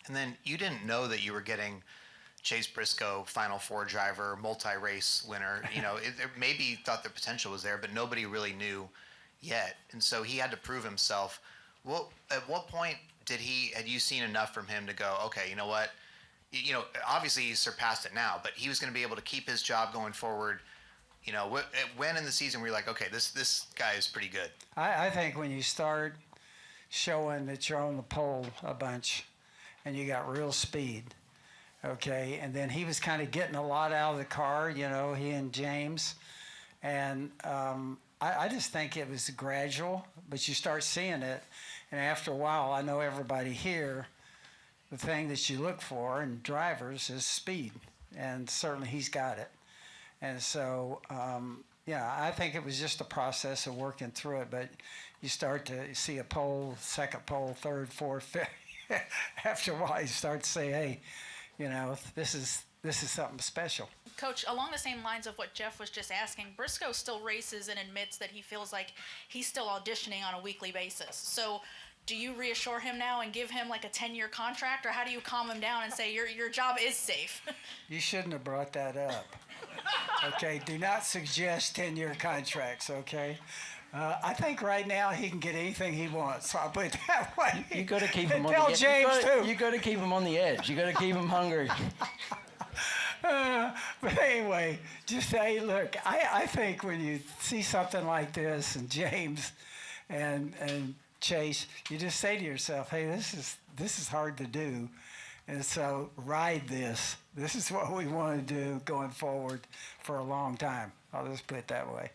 And then you didn't know that you were getting Chase Briscoe, Final Four driver, multi-race winner. Maybe you thought the potential was there, but nobody really knew yet. And so he had to prove himself. Well, at what point had you seen enough from him to go, okay, you know what? Obviously he surpassed it now, but he was going to be able to keep his job going forward. When in the season were you like, okay, this guy is pretty good? I think when you start showing that you're on the pole a bunch and you got real speed, okay, and then he was kind of getting a lot out of the car, he and James, and I just think it was gradual, but you start seeing it, and after a while, I know everybody here, the thing that you look for in drivers is speed, and certainly he's got it. And so, I think it was just a process of working through it, but you start to see a pole, second pole, third, fourth, fifth. After a while, you start to say, hey, this is something special. Coach, along the same lines of what Jeff was just asking, Briscoe still races and admits that he feels like he's still auditioning on a weekly basis. So do you reassure him now and give him like a 10-year contract, or how do you calm him down and say your job is safe? You shouldn't have brought that up. Okay, do not suggest 10-year contracts, okay? I think right now he can get anything he wants, so I'll put it that way. You got to keep him on tell the edge. James too. You got to keep him on the edge. You got to keep him hungry. But anyway, just say, look, I think when you see something like this, and James and Chase, you just say to yourself, hey, this is hard to do. And so ride this. This is what we want to do going forward for a long time. I'll just put it that way.